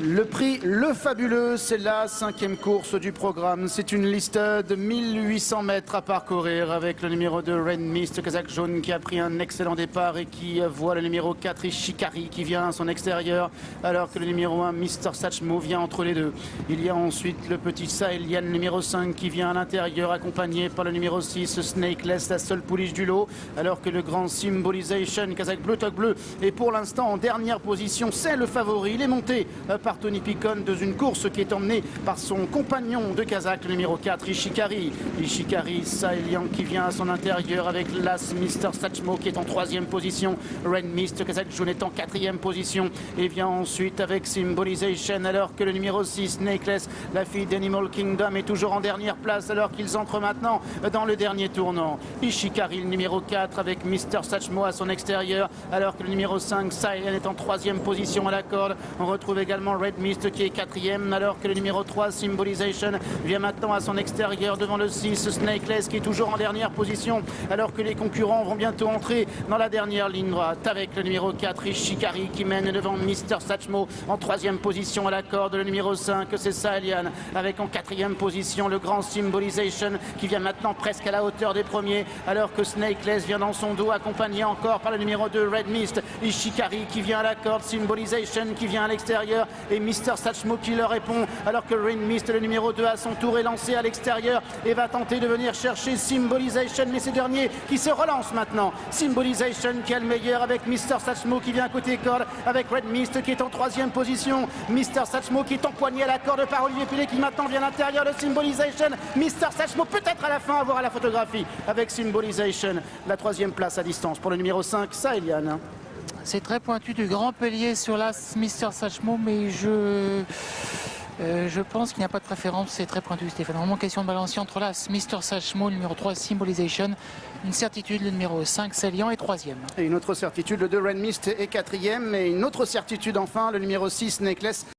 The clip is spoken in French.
Le prix Le Fabuleux, c'est la 5e course du programme. C'est une liste de 1800 mètres à parcourir avec le numéro 2, Red Mist, Kazakh jaune, qui a pris un excellent départ et qui voit le numéro 4, Ishikari, qui vient à son extérieur, alors que le numéro 1, Mr. Satchmo, vient entre les deux. Il y a ensuite le petit Saelian, numéro 5, qui vient à l'intérieur, accompagné par le numéro 6, Snakeless, la seule pouliche du lot, alors que le grand Symbolization, Kazakh bleu, toque bleu, est pour l'instant en dernière position. C'est le favori. Il est monté par Tony Picon dans une course qui est emmenée par son compagnon de Kazakh, le numéro 4, Ishikari. Ishikari, Saelian qui vient à son intérieur avec l'As Mr. Satchmo qui est en 3e position. Red Mist, Kazakh jaune est en 4e position et vient ensuite avec Symbolization, alors que le numéro 6, Snakeless, la fille d'Animal Kingdom, est toujours en dernière place alors qu'ils entrent maintenant dans le dernier tournant. Ishikari, le numéro 4, avec Mr. Satchmo à son extérieur, alors que le numéro 5, Saelian, est en 3e position à la corde. On retrouve également Red Mist qui est 4e, alors que le numéro 3, Symbolization, vient maintenant à son extérieur devant le 6, Snakeless, qui est toujours en dernière position, alors que les concurrents vont bientôt entrer dans la dernière ligne droite, avec le numéro 4, Ishikari, qui mène devant Mr. Satchmo en 3e position à la corde. Le numéro 5, c'est Saelian, avec en 4e position le grand Symbolization, qui vient maintenant presque à la hauteur des premiers, alors que Snakeless vient dans son dos, accompagné encore par le numéro 2, Red Mist. Ishikari qui vient à la corde, Symbolization qui vient à l'extérieur et Mr. Satchmo qui leur répond, alors que Red Mist, le numéro 2, à son tour est lancé à l'extérieur et va tenter de venir chercher Symbolization, mais ces derniers qui se relancent maintenant. Symbolization qui est le meilleur avec Mr. Satchmo qui vient à côté corde, avec Red Mist qui est en 3e position. Mr. Satchmo qui est empoigné à la corde par Olivier Pellet qui maintenant vient à l'intérieur de Symbolization. Mr. Satchmo peut-être à la fin à voir à la photographie avec Symbolization. La 3e place à distance pour le numéro 5, Saelian. C'est très pointu du grand pelier sur l'As Mr. Satchmo, mais je pense qu'il n'y a pas de préférence. C'est très pointu, Stéphane. Vraiment question de balancier entre l'As Mr. Satchmo, le numéro 3, Symbolization. Une certitude, le numéro 5, Saelian, est 3e. Et une autre certitude, le 2, Red Mist, est 4e. Et une autre certitude, enfin, le numéro 6, Necklace.